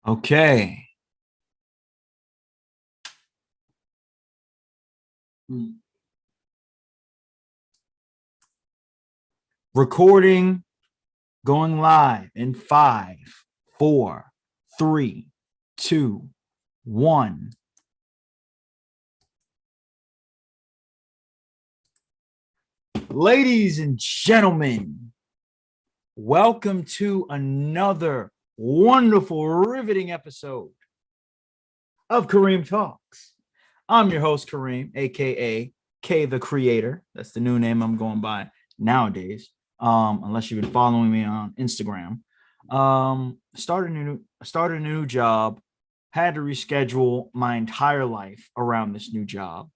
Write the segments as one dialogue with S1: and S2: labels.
S1: Okay. Recording going live in 5, 4, 3, 2, 1. Ladies and gentlemen, welcome to another wonderful, riveting episode of Kareem Talks. I'm your host, Kareem, aka K the Creator. That's the new name I'm going by nowadays. Unless you've been following me on Instagram. Started a new job, had to reschedule my entire life around this new job.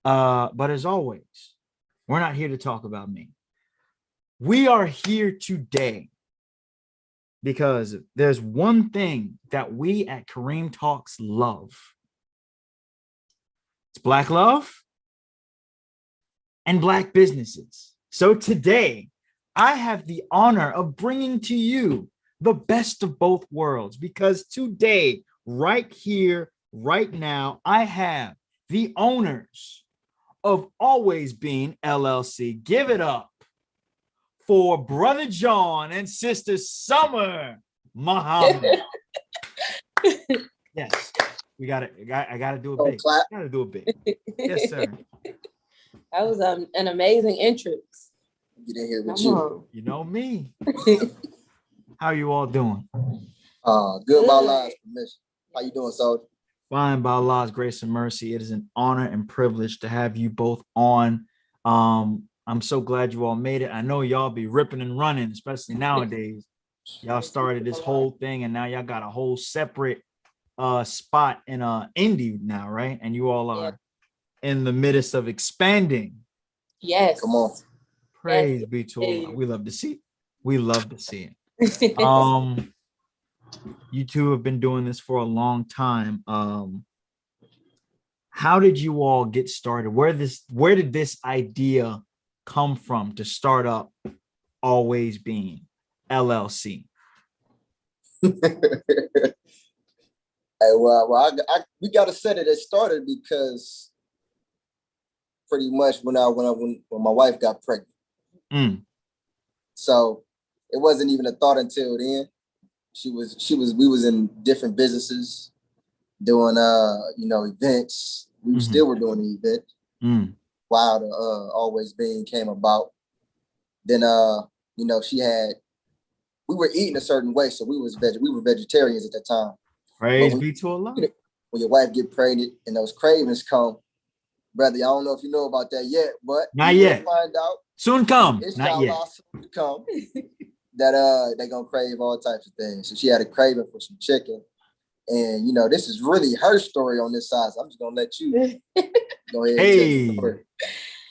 S1: But as always, we're not here to talk about me. We are here today because there's one thing that we at Kareem Talks love. It's Black love and Black businesses. So today, I have the honor of bringing to you the best of both worlds, because today, right here, right now, I have the owners of Always Bean LLC. Give it up for Brother John and Sister Summer Muhammad. Yes, we got it. I got to do it big. Got to do it big. Yes, sir.
S2: That was an amazing entrance.
S3: Get in here with you.
S1: You know me. How you all doing?
S3: Good by Allah's permission. How you doing, Soldier?
S1: Fine, by Allah's grace and mercy. It is an honor and privilege to have you both on. I'm so glad you all made it. I know y'all be ripping and running, especially nowadays. Y'all started this whole thing, and now y'all got a whole separate spot in Indy now, right? And you all are in the midst of expanding.
S2: Yes.
S3: Come on.
S1: Praise be to Allah. We love to see it. We love to see it. You two have been doing this for a long time. How did you all get started? Where did this idea come from to start up Always Bean LLC?
S3: We gotta say that it started because pretty much when my wife got pregnant. So it wasn't even a thought until then. We was in different businesses doing events. We still were doing the event while the Always Bean came about. Then we were eating a certain way, so we were vegetarians at the time.
S1: Praise be to Allah.
S3: When your wife get pregnant and those cravings come, brother, I don't know if you know about that yet, but
S1: not yet.
S3: Find out.
S1: Soon come.
S3: It's
S1: not yet.
S3: Soon to come. That they gonna crave all types of things. So she had a craving for some chicken. And this is really her story on this side. So I'm just gonna let you go ahead and tell the story.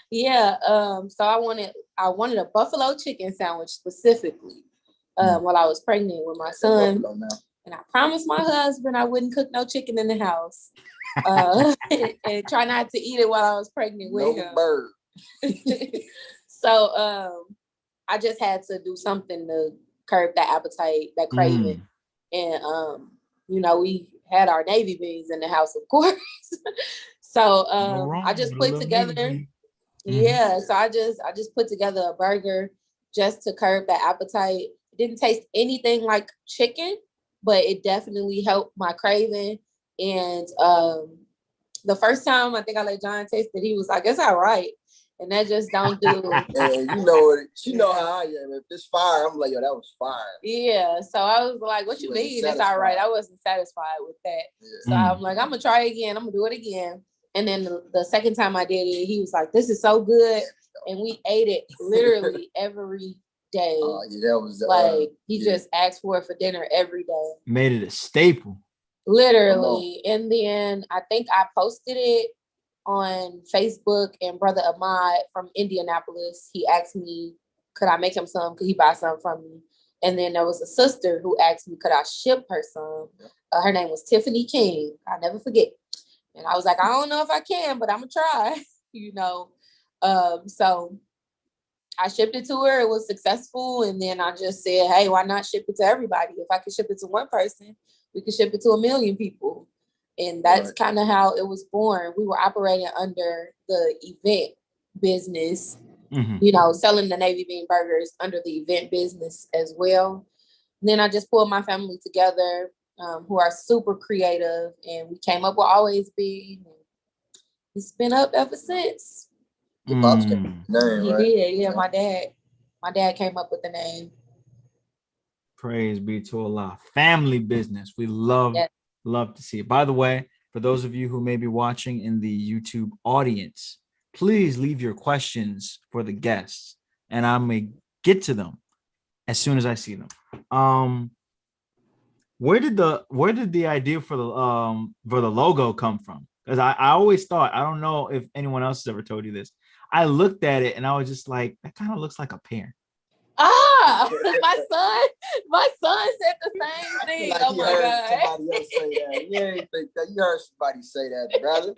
S2: Yeah. So I wanted a buffalo chicken sandwich specifically while I was pregnant with my son. And I promised my husband I wouldn't cook no chicken in the house. And try not to eat it while I was pregnant with him.
S3: Bird.
S2: So I just had to do something to curb that appetite, that craving. And we had our navy beans in the house, of course. So I just put together so I just put together a burger just to curb that appetite. It didn't taste anything like chicken, but it definitely helped my craving. And the first time I think I let John taste it, he was like, "It's all right." And that just don't do it.
S3: And she know how I am. If it's fire, I'm like, yo, that was fire.
S2: Yeah. So I was like, what you mean? It's all right. I wasn't satisfied with that. Yeah. So I'm like, I'm gonna try it again. I'm gonna do it again. And then the second time I did it, he was like, this is so good. And we ate it literally every day.
S3: That was
S2: he just asked for it for dinner every day.
S1: Made it a staple.
S2: Literally. And then I think I posted it on Facebook, and Brother Ahmad from Indianapolis, he asked me, could I make him some? Could he buy some from me? And then there was a sister who asked me, could I ship her some? Her name was Tiffany King. I'll never forget. And I was like, I don't know if I can, but I'm gonna try, So I shipped it to her. It was successful. And then I just said, hey, why not ship it to everybody? If I could ship it to one person, we could ship it to 1 million people. And that's kind of how it was born. We were operating under the event business, you know, selling the Navy Bean burgers under the event business as well. And then I just pulled my family together, who are super creative, and we came up with Always Bean. It's been up ever since.
S3: Your pops came up with the name,
S2: He
S3: right?
S2: did, yeah. My dad came up with the name.
S1: Praise be to Allah. Family business. We love to see it. By the way, for those of you who may be watching in the YouTube audience, please leave your questions for the guests, and I may get to them as soon as I see them. Where did the idea for the logo come from? Because I always thought, I don't know if anyone else has ever told you this. I looked at it and I was just like, that kind of looks like a pear.
S2: Ah, my son said the same thing.
S3: Like
S2: oh my God.
S3: Somebody else say that. You ain't think that. You heard somebody say that, brother.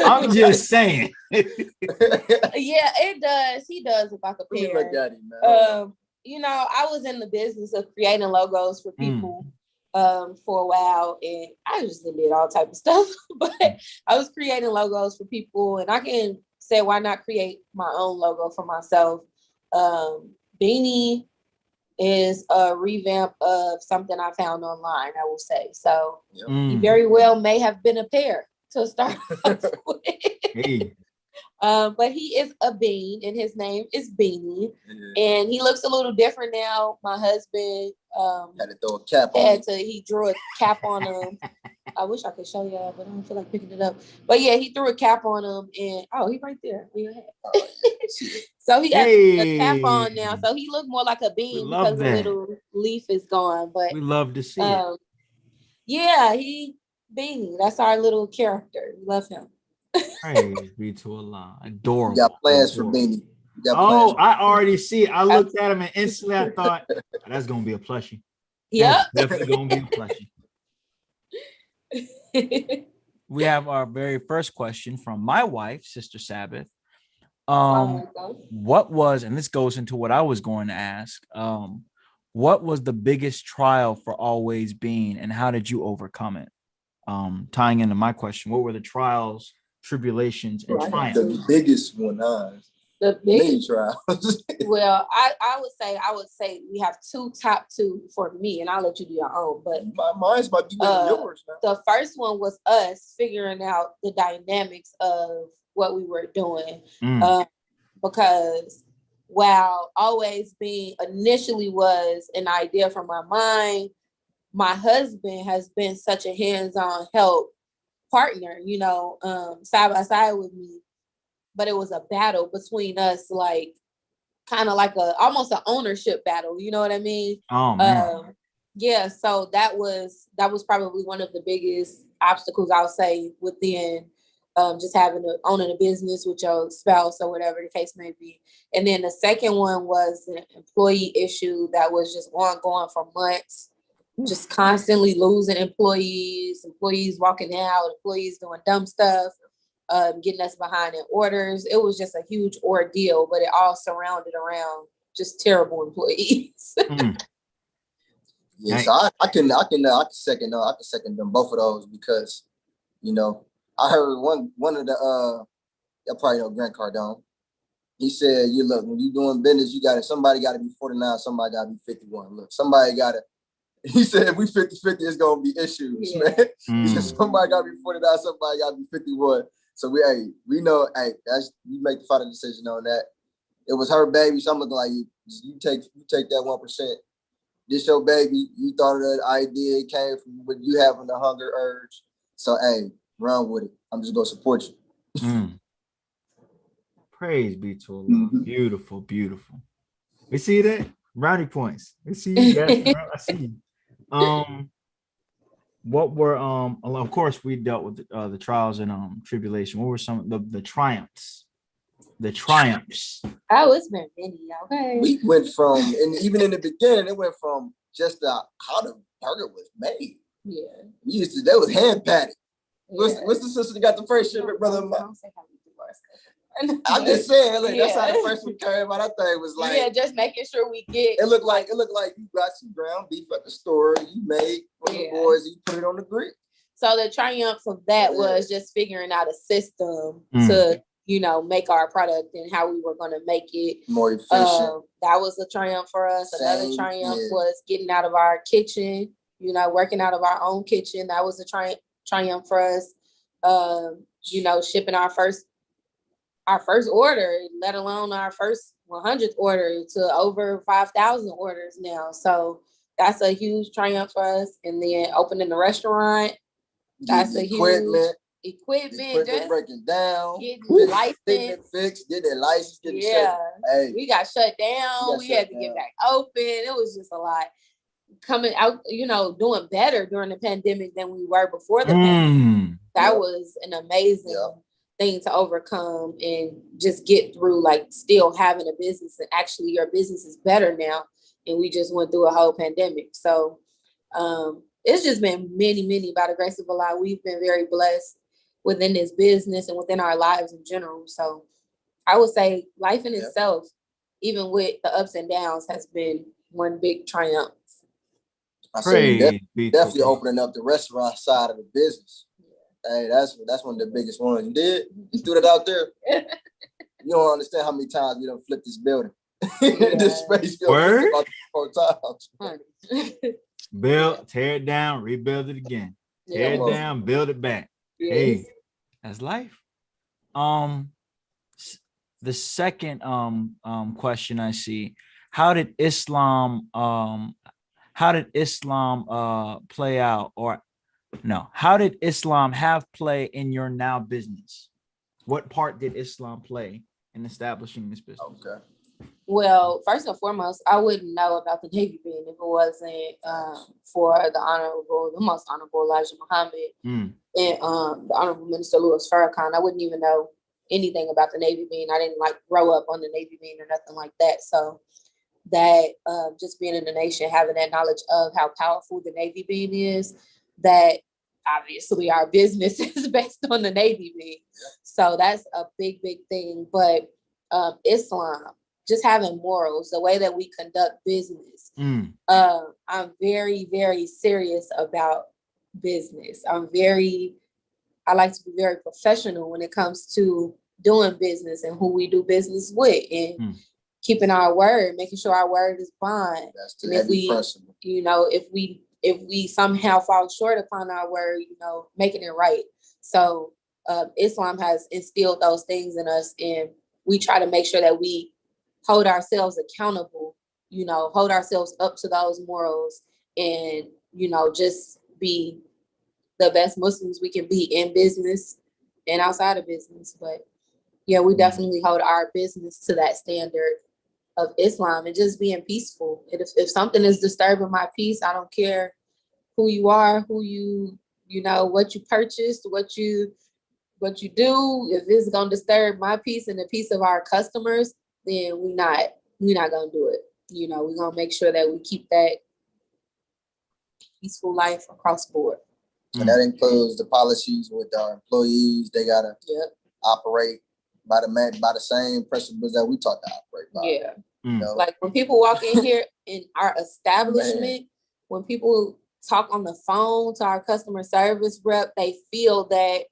S1: I'm just saying.
S2: Yeah, it does. He does look like a pear.
S3: Look at him, man.
S2: You know, I was in the business of creating logos for people for a while, and I just did all type of stuff. But I was creating logos for people, and I can say, why not create my own logo for myself? Beanie is a revamp of something I found online, I will say. So he very well may have been a pear to start off with.
S1: Hey.
S2: But he is a bean, and his name is Beanie, and he looks a little different now. My husband
S3: had to throw a cap on him.
S2: He drew a cap on him. I wish I could show y'all, but I don't feel like picking it up. But yeah, he threw a cap on him, and he's right there on your head. So he has a cap on now, so he looked more like a bean because the little leaf is gone. But
S1: we love to see it.
S2: Yeah, he Beanie. That's our little character. We love him.
S1: Praise be to Allah. Adorable.
S3: You got plans for Beanie.
S1: I already see it. I looked at him and instantly I thought, that's gonna be a plushie.
S2: Yeah,
S1: definitely gonna be a plushie. We have our very first question from my wife, Sister Sabbath. What was, and this goes into what I was going to ask, what was the biggest trial for Always Bean, and how did you overcome it? Tying into my question, what were the trials, tribulations, and triumphs?
S3: The biggest one,
S2: the biggest
S3: trials.
S2: Well, I would say we have top two for me, and I'll let you do your own. But
S3: mine's might be yours.
S2: The first one was us figuring out the dynamics of what we were doing, because while Always Bean initially was an idea from my mind, my husband has been such a hands-on help partner, you know, side by side with me. But it was a battle between us, like kind of like almost an ownership battle. You know what I mean?
S1: Oh man.
S2: Yeah. So that was probably one of the biggest obstacles, I'll say, within just owning a business with your spouse or whatever the case may be. And then the second one was an employee issue that was just ongoing for months. Just constantly losing employees walking out, employees doing dumb stuff, getting us behind in orders. It was just a huge ordeal, but it all surrounded around just terrible employees.
S3: Yeah, so I can second them, both of those, because, you know, I heard one of the y'all probably know Grant Cardone. He said, "You look, when you doing business, somebody got to be 49, somebody got to be 51. Look, somebody got to." He said, if we 50-50, it's gonna be issues, man. He said, somebody gotta be 49, somebody gotta be 51. So we know, you make the final decision on that. It was her baby, so I'm looking like you take that 1%. This your baby. You thought of that idea, it came from what you having the hunger urge. So run with it. I'm just gonna support you.
S1: Praise be to Allah. Beautiful, beautiful. We see that? Brownie points. We see you guys. I see you. What were of course we dealt with the trials and tribulation. What were some of the triumphs?
S2: Oh, it's been many. Okay.
S3: We went from, and even in the beginning, it went from just how the burger was made. Yeah. That was hand patted. What's the sister that got the first shipment, brother?
S2: Don't say how we do our stuff.
S3: I'm just saying, look, that's how the first one came out. I thought it was like,
S2: just making sure we get.
S3: It looked like you got some ground beef at the store. You made for the boys. You put it on the grill.
S2: So the triumph of that was just figuring out a system to, make our product and how we were going to make it
S3: more efficient.
S2: That was a triumph for us. Another triumph was getting out of our kitchen, working out of our own kitchen. That was a triumph for us. Shipping our first order, let alone our first 100th order, to over 5,000 orders now. So that's a huge triumph for us. And then opening the restaurant, that's a huge equipment just
S3: breaking down,
S2: getting licensed,
S3: fixed, get that license,
S2: we got shut down. We had to get back open. It was just a lot coming out, doing better during the pandemic than we were before the pandemic. That was an amazing thing to overcome and just get through, like still having a business, and actually your business is better now. And we just went through a whole pandemic. So it's just been many, by the grace of Allah, we've been very blessed within this business and within our lives in general. So I would say life in itself, even with the ups and downs, has been one big triumph.
S3: I say definitely opening up the restaurant side of the business. Hey, that's one of the biggest ones. You did? You threw it out there. You don't understand how many times we done flipped this building. This space
S1: Word?
S3: About 4 times.
S1: Build, tear it down, rebuild it again. Tear it down, build it back.
S2: Yes.
S1: Hey, that's life. The second question I see: How did Islam play out, or no? How did Islam have play in your now business? What part did Islam play in establishing this business?
S3: Okay.
S2: Well, first and foremost, I wouldn't know about the Navy Bean if it wasn't for the most honorable Elijah Muhammad and the Honorable Minister Louis Farrakhan. I wouldn't even know anything about the Navy Bean. I didn't grow up on the Navy Bean or nothing like that. So that just being in the nation, having that knowledge of how powerful the Navy Bean is, that obviously our business is based on the Navy Bean. So that's a big thing. But Islam, just having morals, the way that we conduct business. I'm very, very serious about business. I like to be very professional when it comes to doing business and who we do business with, and keeping our word, making sure our word is bond. And if we somehow fall short upon our word, making it right. So Islam has instilled those things in us, and we try to make sure that we hold ourselves accountable, hold ourselves up to those morals, and, just be the best Muslims we can be in business and outside of business. But yeah, we definitely hold our business to that standard of Islam and just being peaceful. And if something is disturbing my peace, I don't care who you are, what you purchased, what you do. If it's gonna disturb my peace and the peace of our customers, then we're not gonna do it. We're gonna make sure that we keep that peaceful life across the board.
S3: And that includes the policies with our employees. They gotta operate by the same principles that we taught to operate by.
S2: Yeah. Like when people walk in here in our establishment, when people talk on the phone to our customer service rep, they feel that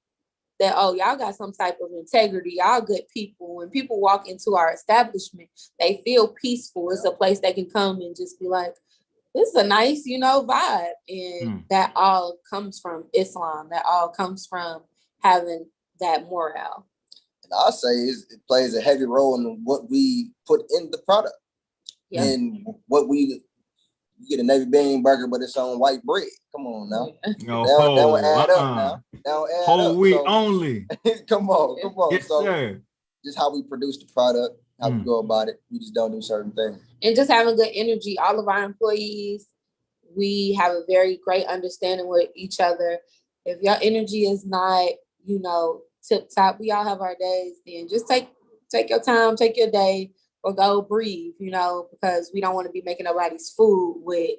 S2: y'all got some type of integrity, y'all good people. When people walk into our establishment, they feel peaceful. It's a place they can come and just be like, this is a nice, vibe. And that all comes from Islam. That all comes from having that morale.
S3: And I'll say it plays a heavy role in what we put in the product. And what you get a Navy Bean burger, but it's on white bread. Come on now.
S1: No,
S3: that don't add up now. That don't add
S1: whole
S3: up.
S1: wheat only.
S3: Come on.
S1: Yes, sir.
S3: Just how we produce the product, how we go about it. We just don't do certain things.
S2: And just having good energy. All of our employees, we have a very great understanding with each other. If your energy is not, tip top, we all have our days, then just take your time, take your day, or go breathe, because we don't want to be making nobody's food with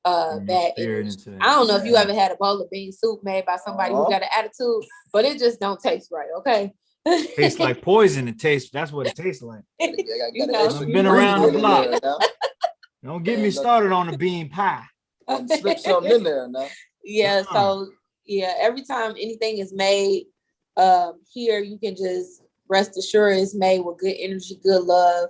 S2: bad energy. I don't know if you ever had a bowl of bean soup made by somebody who got an attitude, but it just don't taste right, okay?
S1: Tastes like poison. That's what it tastes like.
S2: You know,
S1: I've been around the block. Don't get me started on the bean pie.
S3: Slip something in there now.
S2: Yeah, so yeah, every time anything is made here, you can just rest assured it's made with good energy, good love,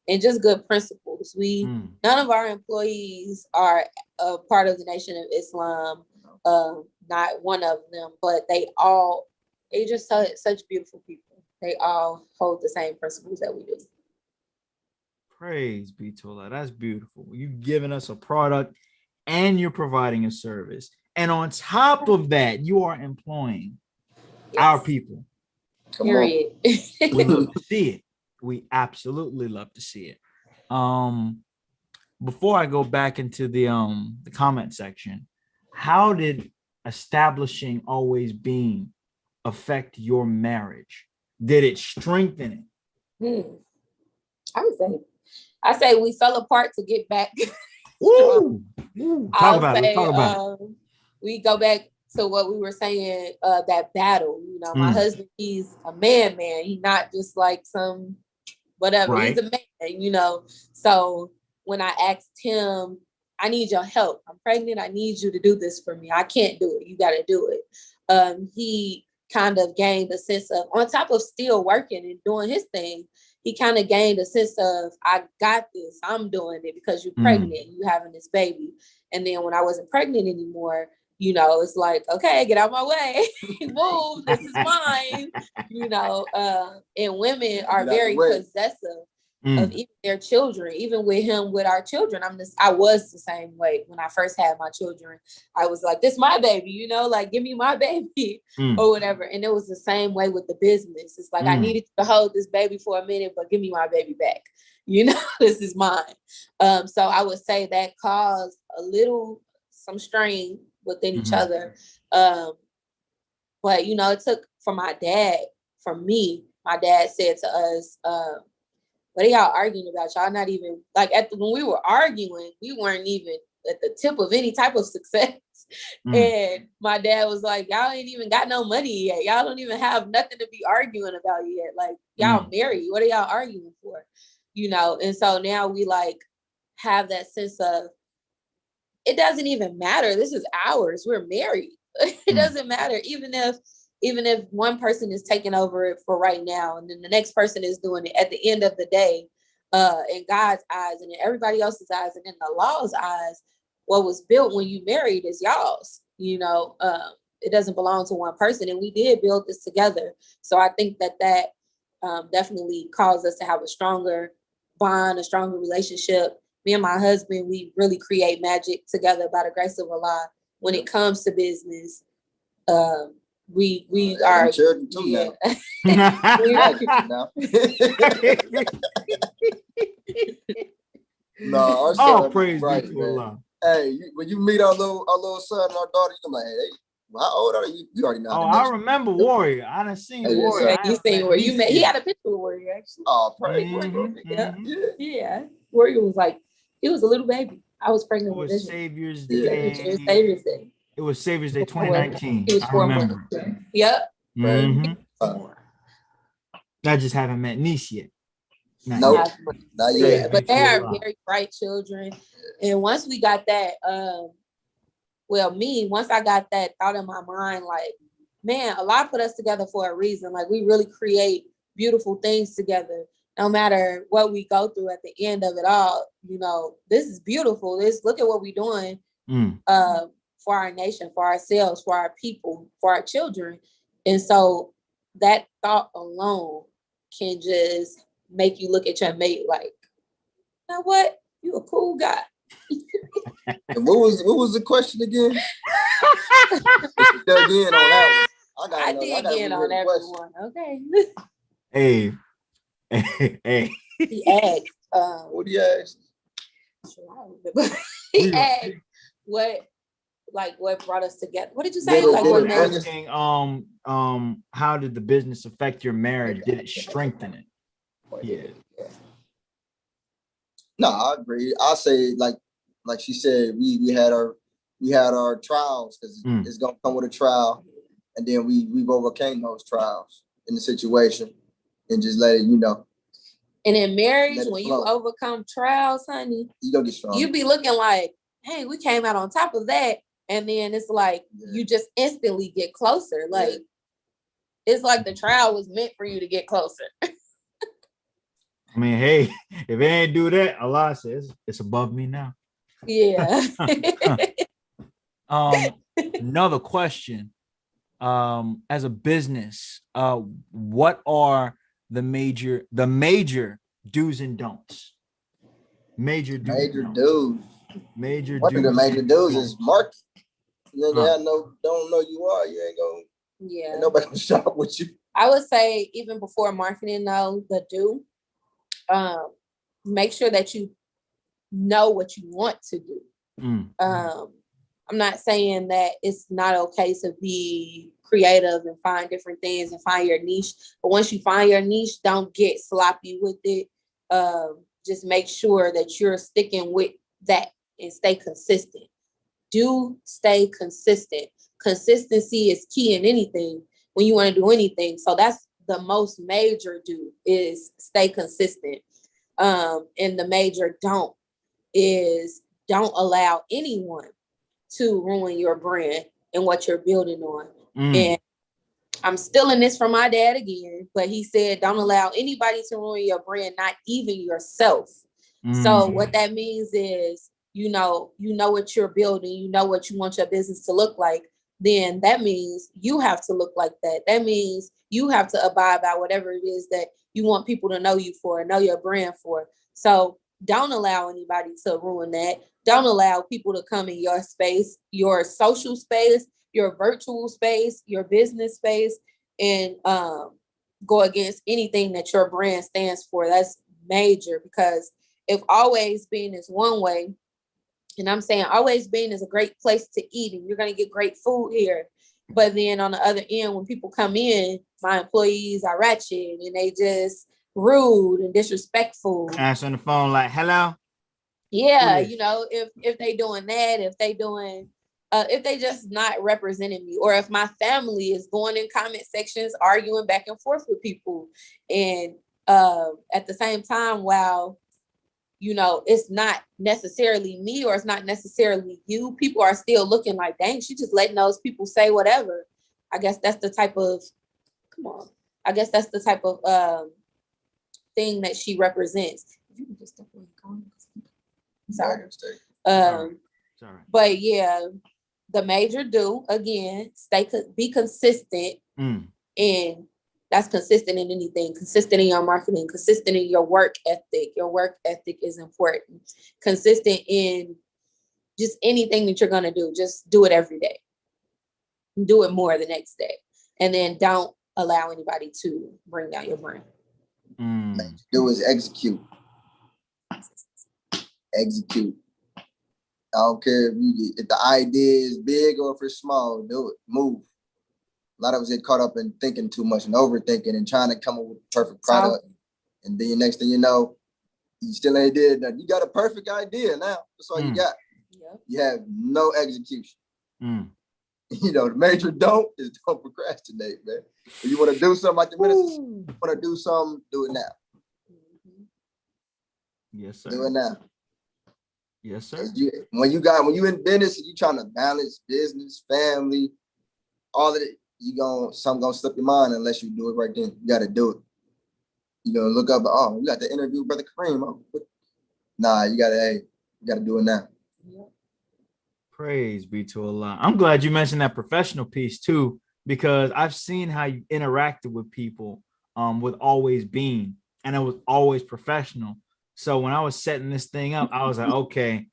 S2: and just good principles. None of our employees are a part of the Nation of Islam, not one of them, but they just such beautiful people. They all hold the same principles that we do.
S1: Praise be to Allah. That's beautiful. You've given us a product and you're providing a service. And on top of that, you are employing our people.
S2: Period.
S1: We love to see it. We absolutely love to see it. Before I go back into the comment section, how did establishing Always Bean affect your marriage? Did it strengthen it?
S2: I say we fell apart to get back.
S1: Talk about it.
S2: We go back to what we were saying, that battle. You know, my husband, he's a man. He's not just like some whatever. Right. He's a man, you know. So when I asked him, I need your help. I'm pregnant. I need you to do this for me. I can't do it. You got to do it. He kind of gained a sense of, on top of still working and doing his thing, he kind of gained a sense of, I got this. I'm doing it because you're pregnant. You having this baby. And then when I wasn't pregnant anymore, you know, it's like, okay, get out my way. Move. This is mine. You know, and women are very possessive of even their children. Even with him, with our children, I was the same way when I first had my children. I was like, this is my baby, you know, like, give me my baby or whatever. And it was the same way with the business. It's like, I needed to hold this baby for a minute, but give me my baby back. You know, this is mine. So I would say that caused some strain within each other. But, you know, it took from my dad said to us, what are y'all arguing about? Y'all not even, like, when we were arguing, we weren't even at the tip of any type of success. And my dad was like, y'all ain't even got no money yet. Y'all don't even have nothing to be arguing about yet. Like, y'all married. What are y'all arguing for? You know? And so now we like have that sense of, it doesn't even matter. This is ours. We're married. It doesn't matter. Even if one person is taking over it for right now, and then the next person is doing it, at the end of the day, in God's eyes and in everybody else's eyes and in the law's eyes, what was built when you married is y'all's. You know, it doesn't belong to one person. And we did build this together. So I think that definitely caused us to have a stronger bond, a stronger relationship. Me and my husband, we really create magic together by the grace of Allah. When it comes to business, we are children too now.
S3: No,
S1: all praise be to Allah.
S3: Hey, when you meet our little son and our daughter, you're like, hey, how old are you? You already know.
S1: Oh, I remember Warrior. I done seen Warrior.
S2: You seen where you met. He had a picture of Warrior actually.
S3: Oh, praise.
S2: Yeah. Warrior was like, he was a little baby. I was pregnant with him.
S1: Savior's Day.
S2: It was Savior's Day.
S1: It was Savior's Day 2019.
S2: He was 4 months. Yep.
S1: I just haven't met niece yet.
S3: Not yet.
S2: But they are very bright children. And once we got that, once I got that thought in my mind, like, man, Allah put us together for a reason. Like, we really create beautiful things together. No matter what we go through at the end of it all, you know, this is beautiful. Look at what we're doing for our nation, for ourselves, for our people, for our children. And so that thought alone can just make you look at your mate like, you know what? You a cool guy.
S3: And what was the question again? Again on that one.
S2: I did again on everyone. Okay.
S1: Hey.
S2: He asked.
S3: What did he ask?
S2: He asked what brought us together. What did you say?
S1: Asking, how did the business affect your marriage? Did it strengthen it? Yeah.
S3: No, I agree. I'll say like she said, we had our trials because it's gonna come with a trial, and then we've overcame those trials. in the situation and just let it, you know.
S2: And in marriage, when you overcome trials, honey,
S3: you gonna get strong.
S2: You be looking like, hey, we came out on top of that. And then it's like you just instantly get closer. Like it's like the trial was meant for you to get closer.
S1: I mean, hey, if it ain't do that, Allah says it's above me now.
S2: Yeah.
S1: Another question. As a business, what are the major do's and don'ts? Major do's.
S3: One of the major do's is market. You know, don't know you are. You ain't gonna. Yeah. Ain't nobody gonna shop with you.
S2: I would say even before marketing, though, the do. Make sure that you know what you want to do. I'm not saying that it's not okay to be creative and find different things and find your niche. But once you find your niche, don't get sloppy with it. Just make sure that you're sticking with that and stay consistent. Do stay consistent. Consistency is key in anything when you want to do anything. So that's the most major do is stay consistent. And the major don't is don't allow anyone to ruin your brand and what you're building on. And I'm stealing this from my dad again, but he said, don't allow anybody to ruin your brand, not even yourself. So what that means is, you know what you're building, you know what you want your business to look like. Then that means you have to look like that. That means you have to abide by whatever it is that you want people to know you for, know your brand for. So don't allow anybody to ruin that. Don't allow people to come in your space, your social space, your virtual space, your business space, and go against anything that your brand stands for. That's major, because if Always Bean is one way, and I'm saying Always Bean is a great place to eat and you're going to get great food here. But then on the other end, when people come in, my employees are ratchet and they just rude and disrespectful.
S1: Answering the phone like, hello?
S2: Yeah, you know, if they doing that, if they just not representing me, or if my family is going in comment sections, arguing back and forth with people. And at the same time, while, you know, it's not necessarily me or it's not necessarily you, people are still looking like, dang, she just letting those people say whatever. I guess that's the type of, thing that she represents. If you can just step away, sorry. Sorry. But yeah, the major do, again, be consistent. And that's consistent in anything, consistent in your marketing, consistent in your work ethic. Your work ethic is important. Consistent in just anything that you're going to do. Just do it every day. Do it more the next day. And then don't allow anybody to bring down your brand.
S3: Do is execute. Execute. I don't care if the idea is big or if it's small, do it. Move. A lot of us get caught up in thinking too much and overthinking and trying to come up with a perfect product. And then the next thing you know, you still ain't did nothing. You got a perfect idea now. That's all you got. Yeah. You have no execution. You know, the major don't is don't procrastinate, man. If you want to do something like the ministers, want to do something, do it now.
S1: Yes, sir.
S3: Do it now.
S1: Yes, sir.
S3: When you in business and you trying to balance business, family, all of it, something gonna slip your mind unless you do it right then. You gotta do it. You gonna look up, oh, you got to interview Brother Kareem. Oh, nah, you gotta do it now. Yep.
S1: Praise be to Allah. I'm glad you mentioned that professional piece too, because I've seen how you interacted with people with Always Bean, and it was always professional. So when I was setting this thing up, I was like, okay,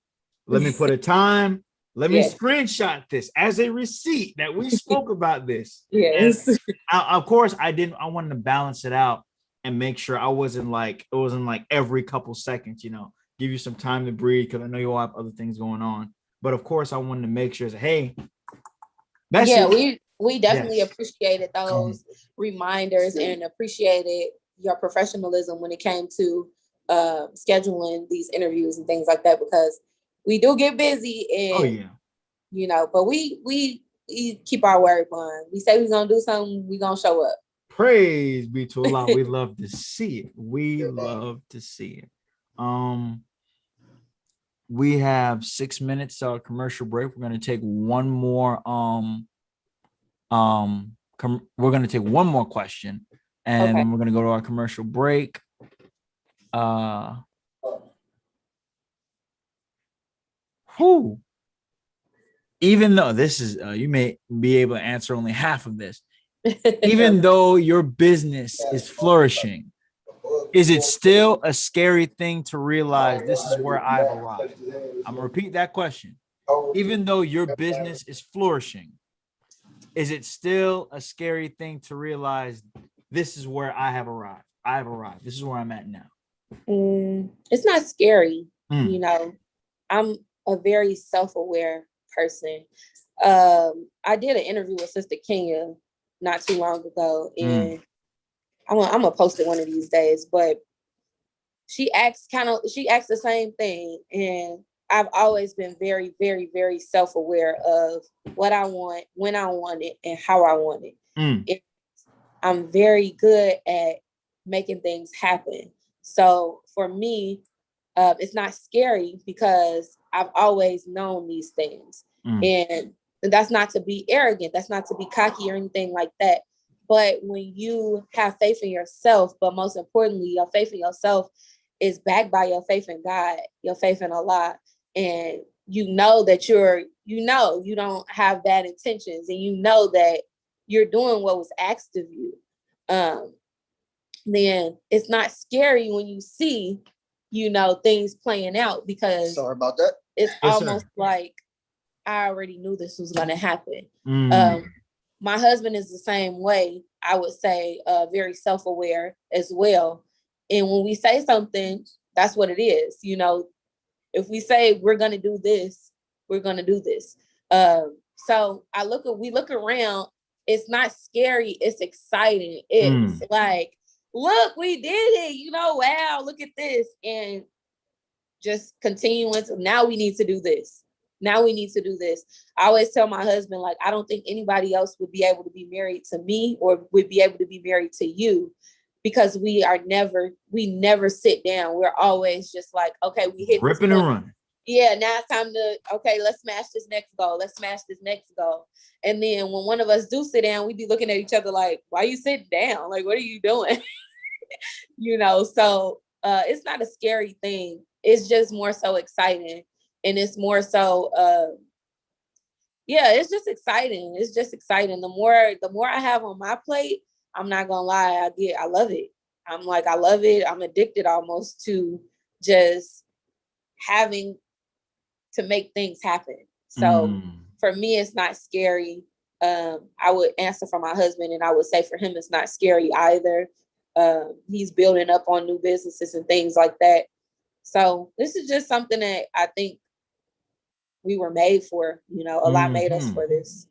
S1: let me put a time. Let me screenshot this as a receipt that we spoke about this. Yes. And of course, I wanted to balance it out and make sure it wasn't like every couple seconds, you know, give you some time to breathe, because I know you all have other things going on. But of course, I wanted to make sure that, hey, that's
S2: we definitely appreciated those reminders and appreciated your professionalism when it came to scheduling these interviews and things like that, because we do get busy and you know, but we keep our word bond. We say we're gonna do something, we're gonna show up.
S1: Praise be to Allah. We love to see it. We love to see it. We have 6 minutes to our commercial break. We're going to take one more we're going to take one more question, and then we're going to go to our commercial break. Even though this is you may be able to answer only half of this, even though your business is flourishing, is it still a scary thing to realize this is where I've arrived? I'm gonna repeat that question. Even though your business is flourishing, is it still a scary thing to realize this is where I have arrived? I've arrived. This is where I'm at now.
S2: It's not scary. You know, I'm a very self-aware person. I did an interview with Sister Kenya not too long ago, and I'm gonna post it one of these days, but she asked the same thing. And I've always been very, very, very self-aware of what I want, when I want it, and how I want it. I'm very good at making things happen. So for me, it's not scary because I've always known these things. And that's not to be arrogant. That's not to be cocky or anything like that. But when you have faith in yourself, but most importantly, your faith in yourself is backed by your faith in God, your faith in Allah. And you know that you don't have bad intentions, and you know that you're doing what was asked of you. Then it's not scary when you see, things playing out, because
S3: sorry about that.
S2: It's almost like I already knew this was going to happen. My husband is the same way. I would say very self-aware as well. And when we say something, that's what it is. If we say we're going to do this, we're going to do this. So we look around. It's not scary. It's exciting. It's like, look, we did it. Wow, look at this. And just continuing to, now we need to do this. Now we need to do this. I always tell my husband, like, I don't think anybody else would be able to be married to me or would be able to be married to you, because we never sit down. We're always just like, okay, we hit
S1: ripping and running.
S2: Yeah, now it's time to, okay, let's smash this next goal. Let's smash this next goal. And then when one of us do sit down, we be looking at each other like, why are you sitting down? Like, what are you doing? So it's not a scary thing. It's just more so exciting. And it's more so, it's just exciting. It's just exciting. The more I have on my plate, I'm not gonna lie, I love it. I'm like, I love it. I'm addicted almost to just having to make things happen. So for me, it's not scary. I would answer for my husband, and I would say for him, it's not scary either. He's building up on new businesses and things like that. So this is just something that I think we were made for. Allah made us for this.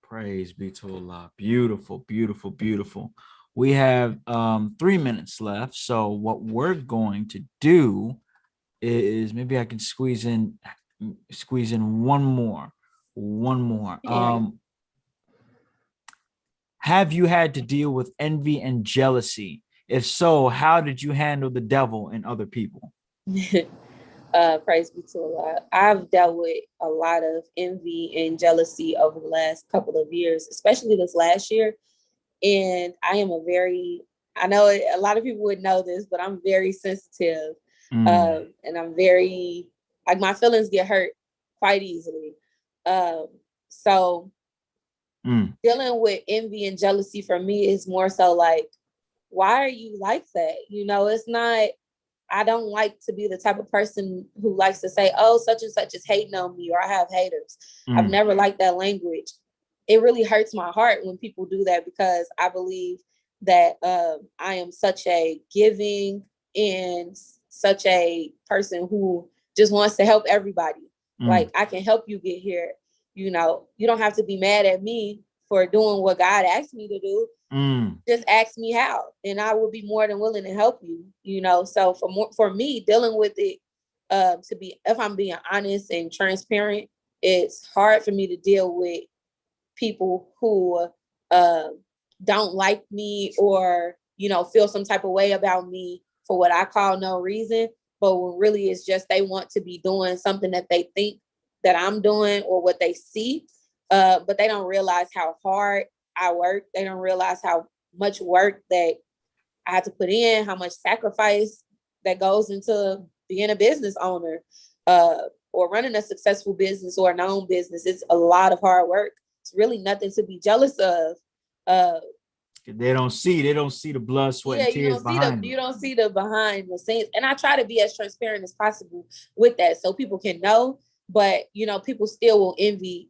S1: Praise be to Allah. Beautiful, beautiful, beautiful. We have 3 minutes left. So what we're going to do is maybe I can squeeze in one more. Have you had to deal with envy and jealousy? If so, how did you handle the devil and other people?
S2: Praise be to Allah. I've dealt with a lot of envy and jealousy over the last couple of years, especially this last year. And I know a lot of people would know this, but I'm very sensitive. And I'm very, like, my feelings get hurt quite easily. So dealing with envy and jealousy for me is more so like, why are you like that? It's not, I don't like to be the type of person who likes to say, oh, such and such is hating on me, or I have haters. I've never liked that language. It really hurts my heart when people do that, because I believe that I am such a giving and such a person who just wants to help everybody. Like, I can help you get here. You don't have to be mad at me for doing what God asked me to do. Just ask me how, and I will be more than willing to help you. So for me, dealing with it, if I'm being honest and transparent, it's hard for me to deal with people who don't like me or, you know, feel some type of way about me for what I call no reason. But when really it's just they want to be doing something that they think that I'm doing or what they see. But they don't realize how hard I work. They don't realize how much work that I have to put in, how much sacrifice that goes into being a business owner or running a successful business or a known business. It's a lot of hard work. It's really nothing to be jealous of.
S1: They don't see the blood, sweat, and tears behind it.
S2: You don't see the behind the scenes. And I try to be as transparent as possible with that so people can know, but you know, people still will envy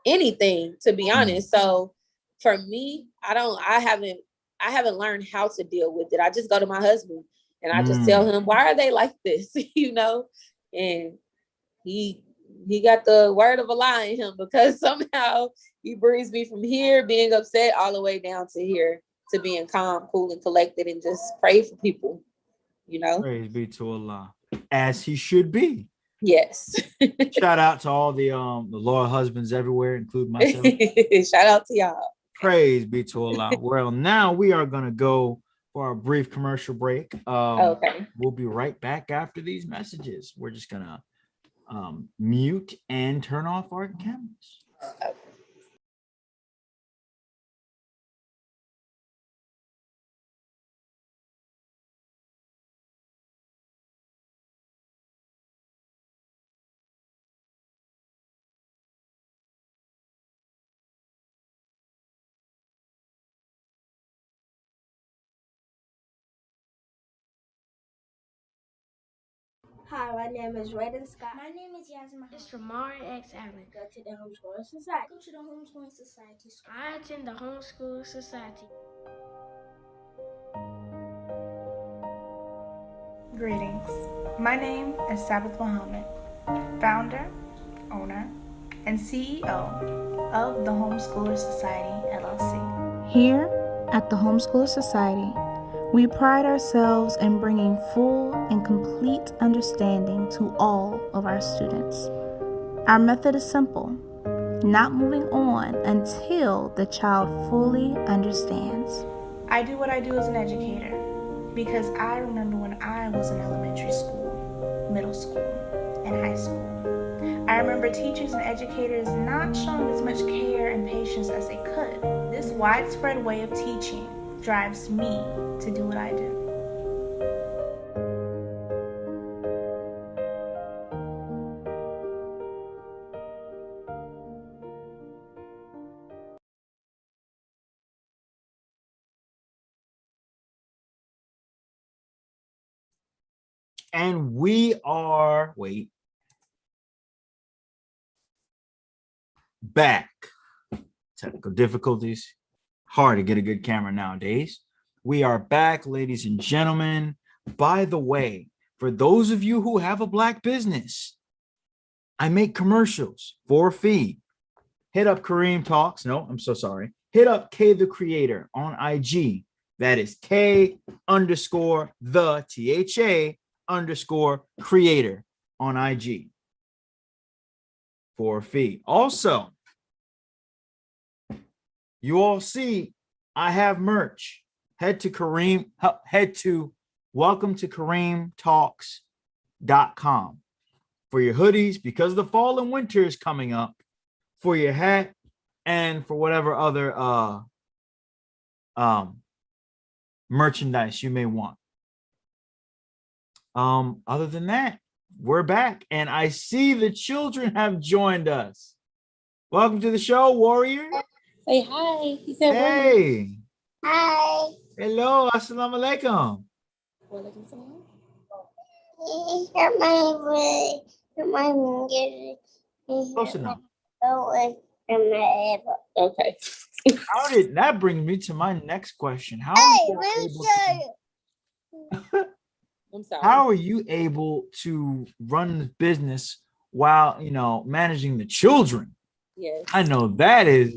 S2: anything, to be honest. So for me, I haven't learned how to deal with it. I just go to my husband and I just tell him, why are they like this? You know, and he got the word of a lie in him, because somehow he brings me from here being upset all the way down to here to being calm, cool, and collected and just pray for people, you know.
S1: Praise be to Allah, as he should be.
S2: Yes.
S1: Shout out to all the loyal husbands everywhere, including myself.
S2: Shout out to y'all.
S1: Praise be to Allah. Well, now we are gonna go for a brief commercial break.
S2: Okay.
S1: We'll be right back after these messages. We're just gonna mute and turn off our cameras.
S2: Okay.
S4: Hi, my name is Raiden Scott.
S5: My name is Yasmin.
S4: It's Jamari X. Allen. Go to the Homeschooling Society.
S5: Go to the Homeschooling Society School.
S4: I attend the Homeschool Society.
S6: Greetings. My name is Sabbath Muhammad, founder, owner, and CEO of the Homeschooler Society LLC. Here at the Homeschooler Society, we pride ourselves in bringing full and complete understanding to all of our students. Our method is simple, not moving on until the child fully understands. I do what I do as an educator because I remember when I was in elementary school, middle school, and high school. I remember teachers and educators not showing as much care and patience as they could. This widespread way of teaching drives me to do what I do.
S1: And we are back. Technical difficulties. Hard to get a good camera nowadays. We are back, ladies and gentlemen. By the way, for those of you who have a Black business, I make commercials for a fee. Hit up Kareem Talks. No, I'm so sorry. Hit up K the Creator on IG. That is K _ the THA _ creator on IG for a fee. Also, you all see I have merch. Head to welcome to KareemTalks.com for your hoodies, because the fall and winter is coming up, for your hat, and for whatever other merchandise you may want. Other than that, we're back, and I see the children have joined us. Welcome to the show, Warrior.
S2: Say hi. He said,
S1: hey.
S5: Hi.
S1: Hello. Assalamu alaikum. Close enough.
S2: okay.
S1: How did that bring me to my next question? How are you able to,
S2: I'm sorry.
S1: how are you able to run this business while, managing the children?
S2: Yes.
S1: I know that is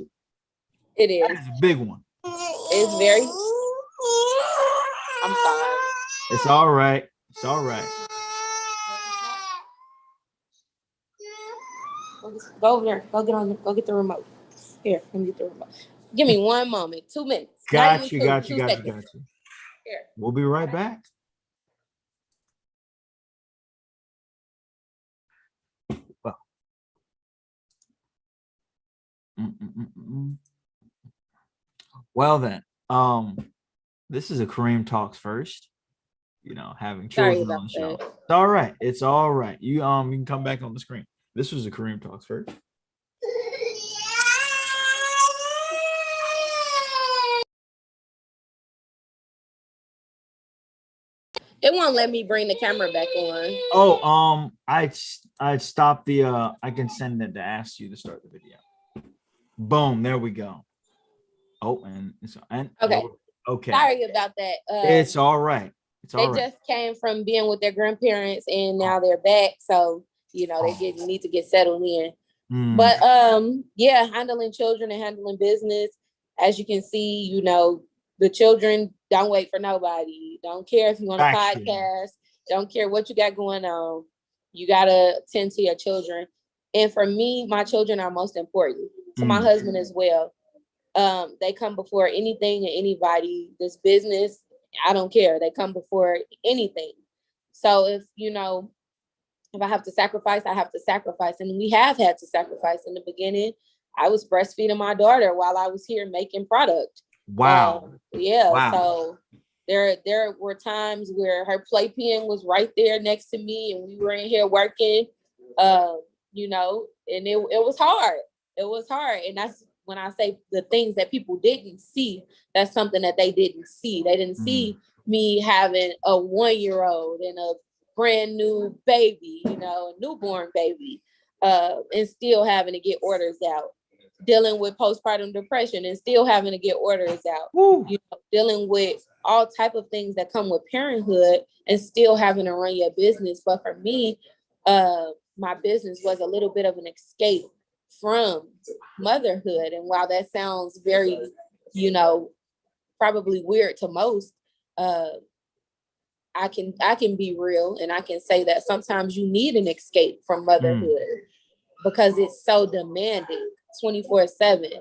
S2: It is.
S1: a big one.
S2: It's very. I'm sorry.
S1: It's all right. It's all right.
S2: Go over there. Go get the remote. Here, let me get the remote. Give me 1 moment, 2 minutes. Not even
S1: Got you.
S2: 2 seconds. Here.
S1: We'll be right back. Well, well then, this is a Kareem Talks first. You know, having children on the show.
S2: That.
S1: It's all right. It's all right. You can come back on the screen. This was a Kareem Talks first.
S2: It won't let me bring the camera back on.
S1: Oh, I stopped the I can send it to ask you to start the video. Boom, there we go. Oh, and
S2: okay.
S1: Okay.
S2: Sorry about that.
S1: It's all right. It's all
S2: they
S1: right.
S2: just came from being with their grandparents and now they're back. So, you know, they need to get settled in. But yeah, handling children and handling business, as you can see, you know, the children don't wait for nobody. Don't care if you want a podcast. Don't care what you got going on. You gotta tend to your children. And for me, my children are most important. To my husband as well. They come before anything and anybody. This business, I don't care. They come before anything. So if, you know, if I have to sacrifice, I have to sacrifice. And we have had to sacrifice. In the beginning, I was breastfeeding my daughter while I was here making product.
S1: Wow.
S2: Wow. So there were times where her playpen was right there next to me and we were in here working, you know, and it was hard. It was hard. And that's when I say the things that people didn't see, that's something that they didn't see. They didn't see me having a 1-year-old and a brand new baby, you know, a newborn baby, and still having to get orders out, dealing with postpartum depression and still having to get orders out, you know, dealing with all type of things that come with parenthood and still having to run your business. But for me, my business was a little bit of an escape from motherhood. And while that sounds very, you know, probably weird to most, I can be real and I can say that sometimes you need an escape from motherhood because it's so demanding 24/7.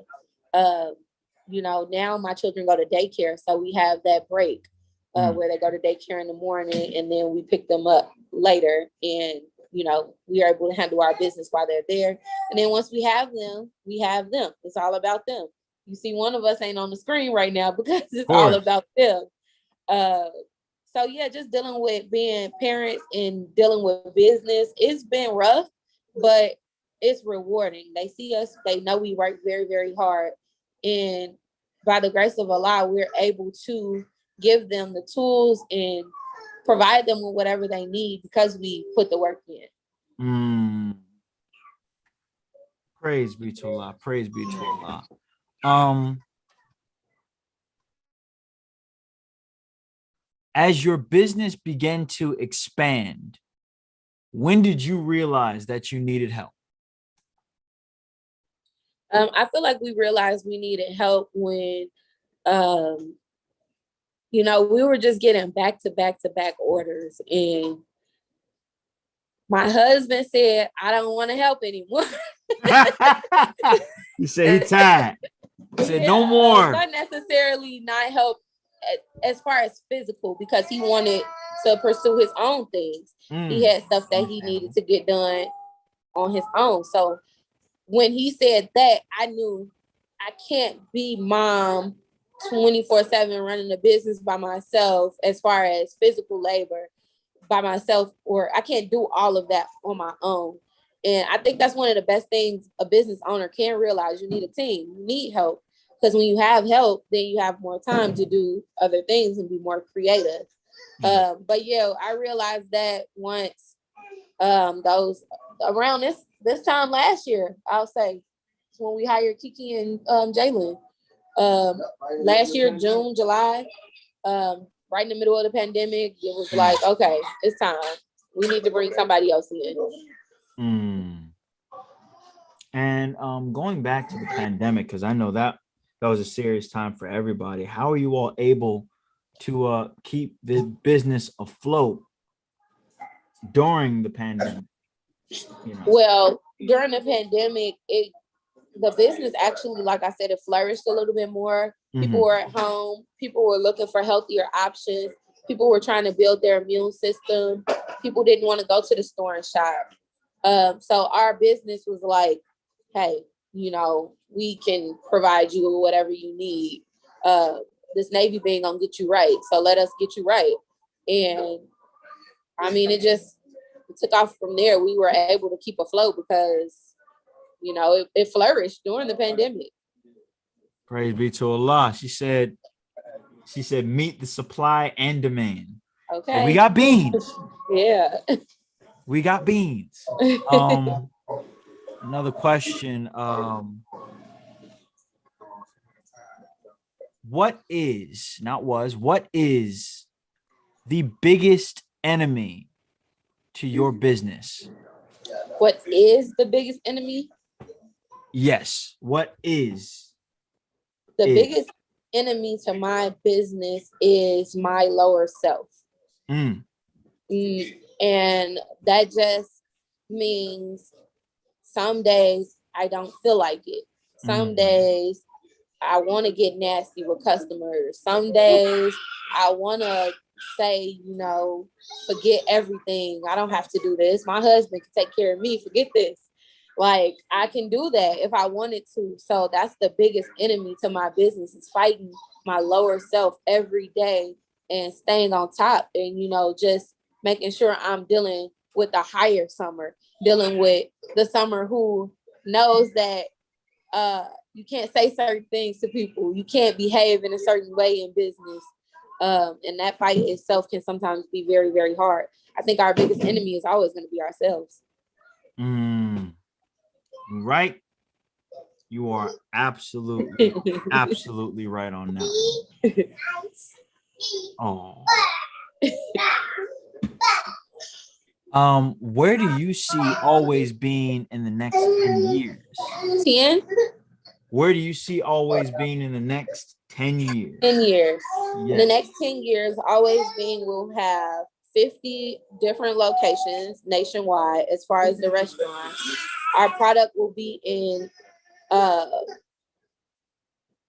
S2: You know, now my children go to daycare, so we have that break where they go to daycare in the morning and then we pick them up later, and you know, we are able to handle our business while they're there. And then once we have them, we have them. It's all about them. You see, one of us ain't on the screen right now because it's all about them. So yeah, just dealing with being parents and dealing with business, it's been rough, but it's rewarding. They see us, they know we work very, very hard. And by the grace of Allah, we're able to give them the tools and provide them with whatever they need because we put the work in.
S1: Praise be to Allah. Praise be to Allah. As your business began to expand, when did you realize that you needed help?
S2: I feel like we realized we needed help when, you know, we were just getting back to back orders. And my husband said, I don't want to help anymore.
S1: He said he tired. He said, no more.
S2: Not necessarily not help as far as physical, because he wanted to pursue his own things. He had stuff that he needed to get done on his own. So when he said that, I knew I can't be mom 24/7 running a business by myself as far as physical labor by myself, or I can't do all of that on my own. And I think that's one of the best things a business owner can realize. You need a team, you need help, because when you have help, then you have more time to do other things and be more creative. But yeah, I realized that once those around this time last year, I'll say, when we hired Kiki and Jalen. Last year, June, July, right in the middle of the pandemic, it was like, okay, it's time. We need to bring somebody else in.
S1: And going back to the pandemic, because I know that was a serious time for everybody. How are you all able to keep the business afloat during the pandemic? You know?
S2: Well, during the pandemic, the business actually, like I said, it flourished a little bit more. People were at home. People were looking for healthier options. People were trying to build their immune system. People didn't want to go to the store and shop. So our business was like, hey, we can provide you with whatever you need. This Navy bean gonna get you right. So let us get you right. And I mean, it took off from there. We were able to keep afloat because, it flourished during the pandemic.
S1: Praise be to Allah. She said, meet the supply and demand.
S2: Okay.
S1: So we got beans.
S2: Yeah.
S1: We got beans. Another question. What is the biggest enemy to your business?
S2: What is the biggest enemy?
S1: Yes. What is?
S2: The biggest enemy to my business is my lower self. And that just means some days I don't feel like it. Some days I want to get nasty with customers. Some days I want to say, forget everything. I don't have to do this. My husband can take care of me. Forget this. Like, I can do that if I wanted to. So that's the biggest enemy to my business, is fighting my lower self every day and staying on top and, just making sure I'm dealing with the higher Summer, dealing with the Summer who knows that you can't say certain things to people. You can't behave in a certain way in business. And that fight itself can sometimes be very, very hard. I think our biggest enemy is always going to be ourselves.
S1: Right. You are absolutely right on that. Where do you see Always Bean in the next 10 years?
S2: 10?
S1: Where do you see Always Bean in the next 10 years?
S2: 10 years.
S1: Yes.
S2: In the next 10 years, Always Bean will have 50 different locations nationwide as far as the restaurant. Our product will be in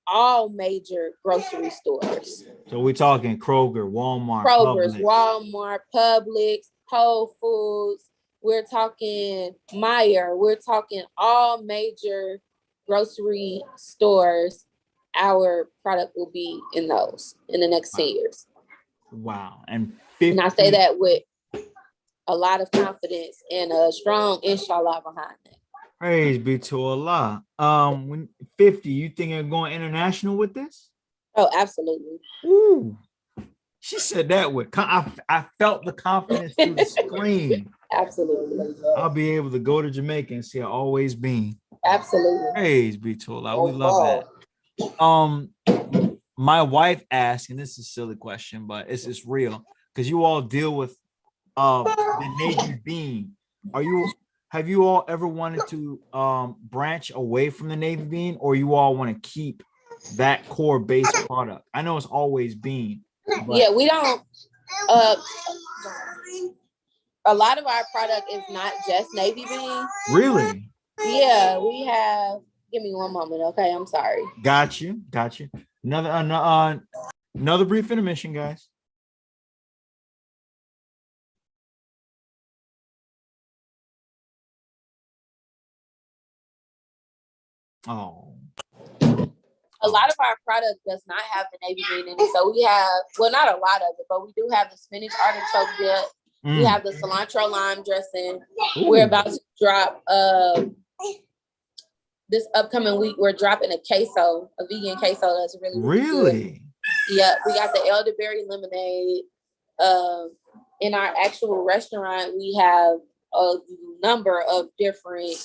S2: all major grocery stores.
S1: So we're talking Kroger, Walmart,
S2: Kroger's,
S1: Publix.
S2: Walmart, Publix, Whole Foods. We're talking Meijer. We're talking all major grocery stores. Our product will be in those in the next 10 years.
S1: Wow. And I
S2: say that with a lot of confidence and a strong inshallah behind it.
S1: Praise be to Allah. When 50, you think of going international with this?
S2: Oh, absolutely.
S1: Ooh. She said that with I felt the confidence through the screen.
S2: Absolutely.
S1: I'll be able to go to Jamaica and see it Always Bean.
S2: Absolutely.
S1: Praise be to Allah. We love that. My wife asked, and this is a silly question, but it's real, because you all deal with the Navy bean. Have you all ever wanted to branch away from the Navy bean, or you all want to keep that core base product? I know it's Always Bean.
S2: Yeah, we don't. A lot of our product is not just Navy bean.
S1: Really?
S2: Yeah, we have. Give me one moment, okay? I'm sorry.
S1: Got you. Another brief intermission, guys. Oh.
S2: A lot of our product does not have the Navy bean in it. So we have, well, not a lot of it, but we do have the spinach artichoke dip. We have the cilantro lime dressing. Ooh. We're about to drop this upcoming week. We're dropping a queso, a vegan queso that's really good. Yeah, we got the elderberry lemonade. In our actual restaurant, we have a number of different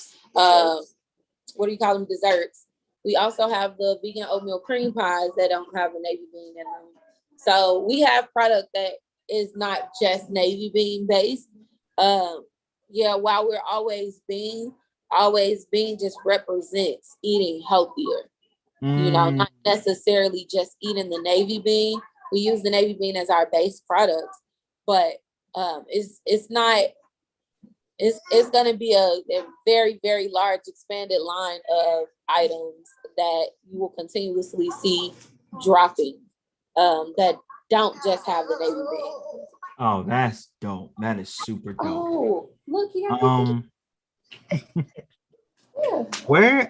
S2: desserts. We also have the vegan oatmeal cream pies that don't have a Navy bean in them. So we have product that is not just Navy bean based. While we're Always Bean just represents eating healthier. Not necessarily just eating the Navy bean. We use the Navy bean as our base product, but it's going to be a very, very large expanded line of items that you will continuously see dropping that don't just have the Navy bean.
S1: Oh, that's dope. That is super dope.
S2: Oh, look, you got yeah.
S1: Where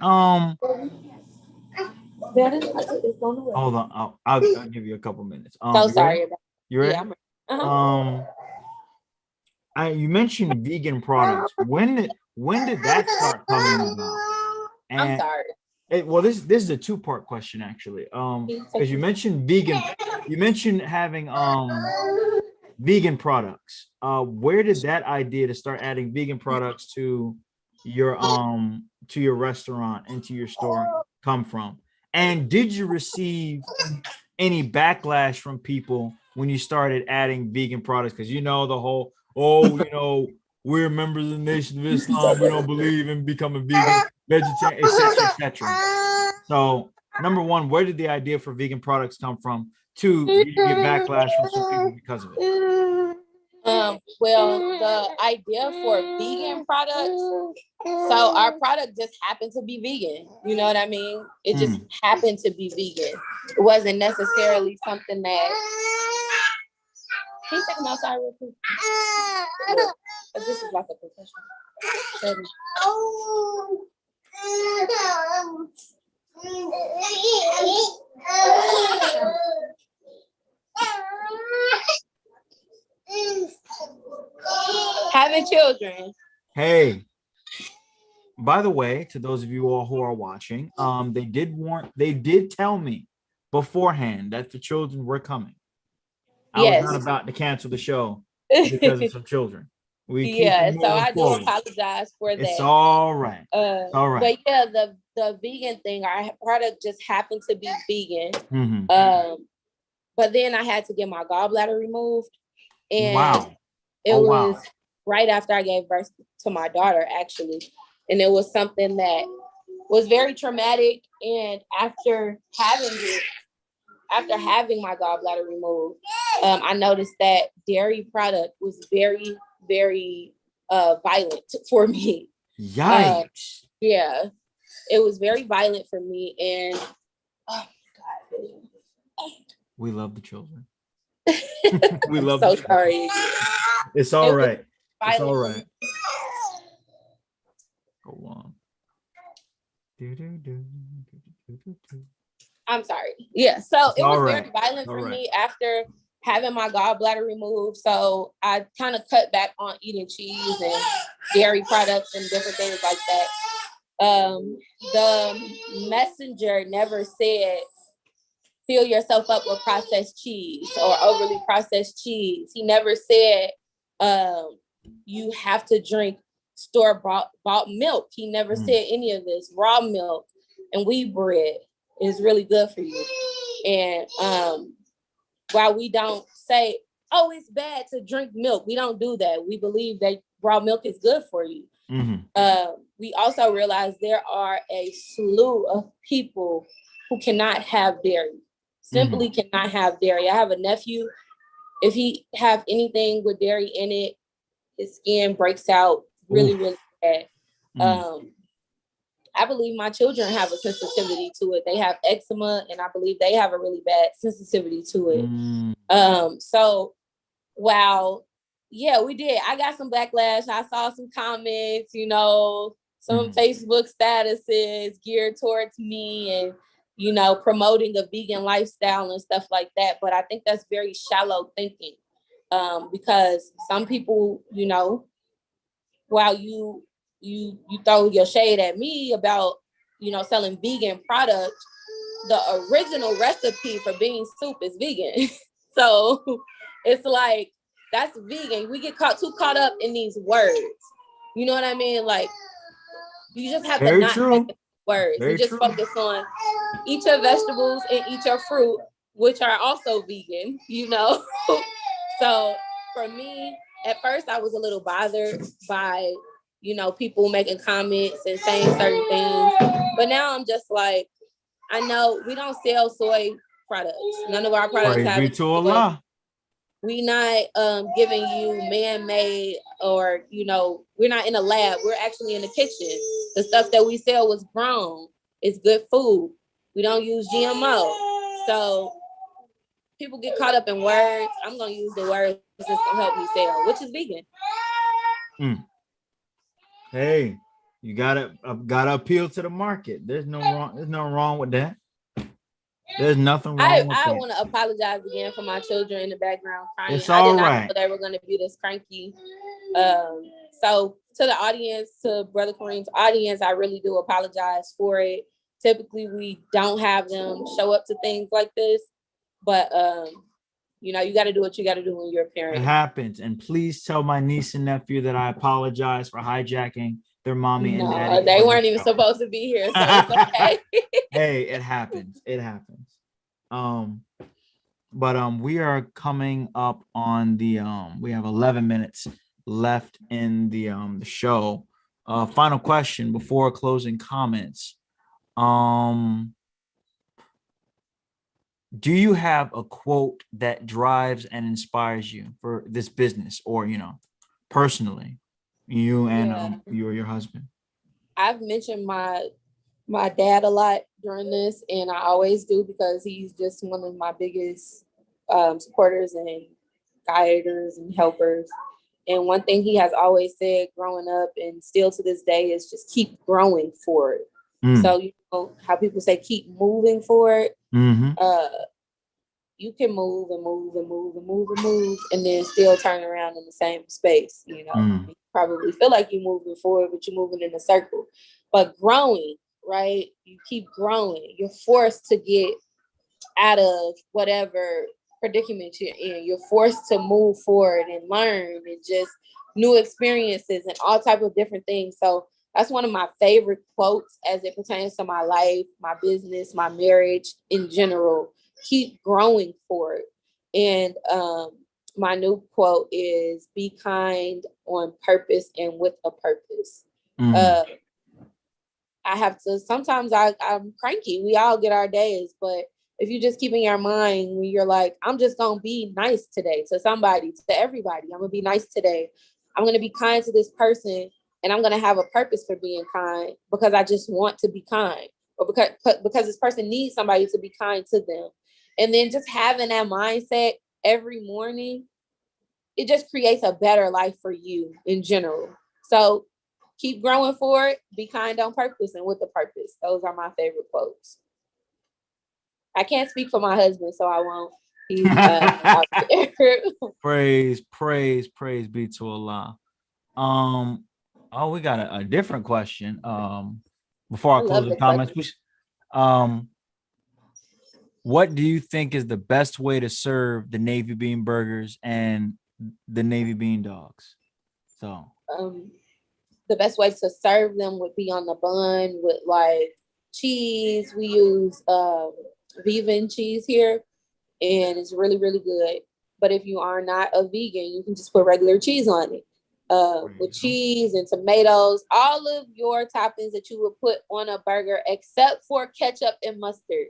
S2: That is it's on the way.
S1: hold on, I'll give you a couple minutes.
S2: So
S1: You
S2: sorry
S1: ready?
S2: about
S1: You ready?
S2: Yeah, I'm
S1: You mentioned vegan products. When did that start coming about?
S2: I'm sorry.
S1: Well, this is a two-part question actually. Because you mentioned having vegan products. Where did that idea to start adding vegan products to your restaurant and to your store come from? And did you receive any backlash from people when you started adding vegan products? Because the whole, we're members of the Nation of Islam, we don't believe in becoming vegan, vegetarian, etc., etc. So, number one, where did the idea for vegan products come from? Two, did you get backlash from some people because of it?
S2: Well, the idea for vegan products, so our product just happened to be vegan. You know what I mean? It just happened to be vegan. It wasn't necessarily something that. Can you take them outside real quick? This is like a professional. Having children.
S1: Hey, by the way, to those of you all who are watching, they did tell me beforehand that the children were coming. I was not about to cancel the show because of some children.
S2: So I do apologize for that.
S1: It's all right. All right.
S2: But yeah, the vegan thing, our product just happened to be vegan.
S1: Mm-hmm.
S2: But then I had to get my gallbladder removed. And
S1: wow.
S2: It was right after I gave birth to my daughter, actually. And it was something that was very traumatic. And after having my gallbladder removed, I noticed that dairy product was very, very violent for me.
S1: Yikes.
S2: Yeah, it was very violent for me. And oh my God.
S1: We love the children.
S2: We love so sorry.
S1: It's all right. It's all right. Go on.
S2: I'm sorry. Yeah, so it was very violent for me after having my gallbladder removed. So I kind of cut back on eating cheese and dairy products and different things like that. The messenger never said, fill yourself up with processed cheese or overly processed cheese. He never said you have to drink store-bought milk. He never said any of this. Raw milk and wheat bread is really good for you. And while we don't say, oh, it's bad to drink milk, we don't do that. We believe that raw milk is good for you. Mm-hmm. We also realize there are a slew of people who cannot have dairy. Simply cannot have dairy. I have a nephew. If he have anything with dairy in it, his skin breaks out really, really bad. I believe my children have a sensitivity to it. They have eczema, and I believe they have a really bad sensitivity to it. So while, yeah, we did. I got some backlash. I saw some comments, some Facebook statuses geared towards me and promoting a vegan lifestyle and stuff like that. But I think that's very shallow thinking, because some people, while you throw your shade at me about, selling vegan products, the original recipe for bean soup is vegan. So it's like, that's vegan. We get too caught up in these words. You know what I mean? Like, you just have to not focus words. You just focus on eat your vegetables and eat your fruit, which are also vegan, So for me, at first I was a little bothered by, people making comments and saying certain things. But now I'm just like, I know we don't sell soy products. None of our products have it. We not giving you man-made or, we're not in a lab. We're actually in the kitchen. The stuff that we sell was grown. It's good food. We don't use GMO. So people get caught up in words. I'm going to use the words that's going to help me sell, which is vegan.
S1: Hey, you gotta appeal to the market. There's no wrong with that. There's nothing wrong with
S2: I
S1: that.
S2: want to apologize again for my children in the background crying.
S1: It's all
S2: I did not
S1: right.
S2: know they were going to be this cranky. So to the audience, to Brother Kareem's audience, I really do apologize for it. Typically, we don't have them show up to things like this, but you know, you got to do what you got to do when you're a parent.
S1: It happens. And please tell my niece and nephew that I apologize for hijacking their mommy and daddy.
S2: They weren't even supposed to be here, so it's okay.
S1: Hey, it happens. It happens. But we are coming up on the we have 11 minutes left in the show. Final question before closing comments. Do you have a quote that drives and inspires you for this business, or personally, you and your husband?
S2: I've mentioned my dad a lot during this, and I always do because he's just one of my biggest supporters and guiders and helpers. And one thing he has always said growing up and still to this day is just keep growing forward. So you know how people say keep moving forward. You can move and move and move and move and move and then still turn around in the same space. You know, you probably feel like you're moving forward, but you're moving in a circle. But growing, right? You keep growing. You're forced to get out of whatever predicament you're in. You're forced to move forward and learn and just new experiences and all type of different things. So that's one of my favorite quotes as it pertains to my life, my business, my marriage in general. Keep growing forward. And my new quote is be kind on purpose and with a purpose. I have to, sometimes I'm cranky. We all get our days, but if you just keep in your mind when you're like, I'm just going to be nice today to somebody, to everybody. I'm going to be nice today. I'm going to be kind to this person, and I'm going to have a purpose for being kind because I just want to be kind, or because this person needs somebody to be kind to them. And then just having that mindset every morning, it just creates a better life for you in general. So keep growing forward, be kind on purpose and with a purpose. Those are my favorite quotes. I can't speak for my husband, so I won't. He's out there.
S1: Praise be to Allah. We got a different question. Before I close the comments, what do you think is the best way to serve the Navy Bean burgers and the Navy Bean dogs? So
S2: the best way to serve them would be on the bun with like cheese. We use vegan cheese here, and it's really, really good. But if you are not a vegan, you can just put regular cheese on it. With cheese and tomatoes, all of your toppings that you would put on a burger except for ketchup and mustard.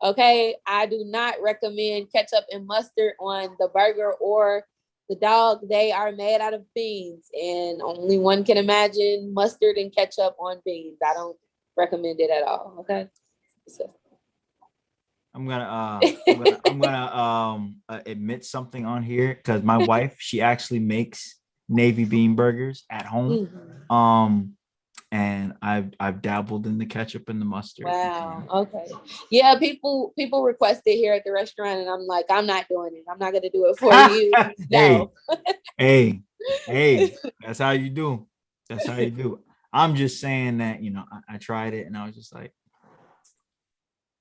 S2: Okay, I do not recommend ketchup and mustard on the burger or the dog. They are made out of beans, and only one can imagine mustard and ketchup on beans. I don't recommend it at all. Okay, so.
S1: I'm gonna admit something on here because my wife, she actually makes Navy Bean burgers at home. And I've dabbled in the ketchup and the mustard.
S2: Wow. Okay. Yeah, people request it here at the restaurant, and I'm like, I'm not doing it. I'm not gonna do it for you. No.
S1: Hey, that's how you do. That's how you do. I'm just saying that, I tried it and I was just like,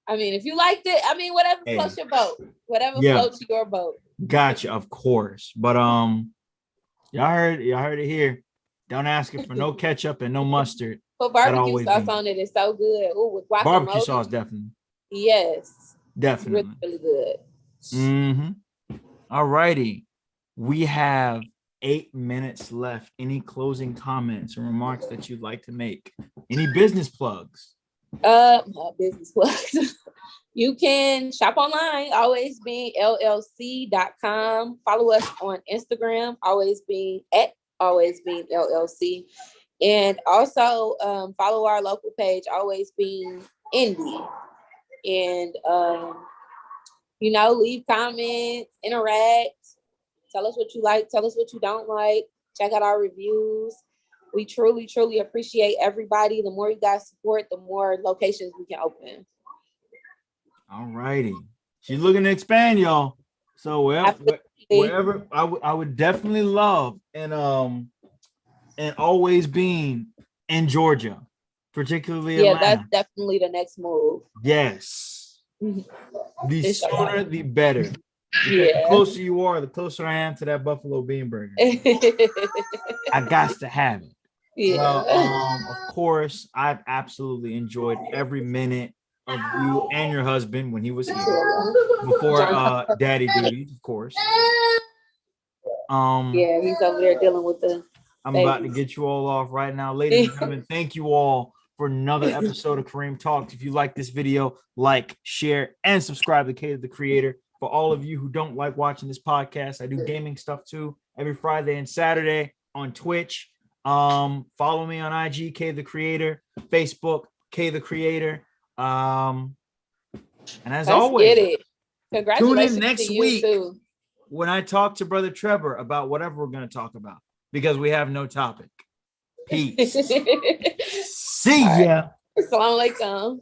S2: I mean, if you liked it, I mean, whatever floats your boat. Whatever floats your boat.
S1: Gotcha, of course. But y'all heard it here. Don't ask it for no ketchup and no mustard.
S2: But barbecue sauce on it is so good. Ooh, with guacamole.
S1: Barbecue sauce, definitely.
S2: Yes.
S1: Definitely.
S2: Really, really good.
S1: All righty. We have 8 minutes left. Any closing comments or remarks that you'd like to make? Any business plugs?
S2: Business plugs. You can shop online, Alwaysbeanllc.com. Follow us on Instagram, Alwaysbeanllc. And also follow our local page, Always Bean Indy. And leave comments, interact, tell us what you like, tell us what you don't like, check out our reviews. We truly, truly appreciate everybody. The more you guys support, the more locations we can open.
S1: All righty. She's looking to expand, y'all. So wherever I would definitely love and Always Bean in Georgia, particularly Atlanta.
S2: That's definitely the next move.
S1: Yes. The sooner, the better.
S2: Yeah.
S1: The closer you are, the closer I am to that buffalo bean burger. I got to have it.
S2: Yeah.
S1: Well, of course, I've absolutely enjoyed every minute of you and your husband when he was here before daddy duties, of course.
S2: Yeah, he's over there dealing with the
S1: I'm about to get you all off right now. Ladies and gentlemen, thank you all for another episode of Kareem Talks. If you like this video, like, share, and subscribe to K the Creator. For all of you who don't like watching this podcast, I do gaming stuff too every Friday and Saturday on Twitch. Follow me on IG, K the Creator, Facebook, K the Creator. And as always, tune in next week when I talk to Brother Trevor about whatever we're going to talk about, because we have no topic. Peace. See ya.
S2: Assalamu alaikum.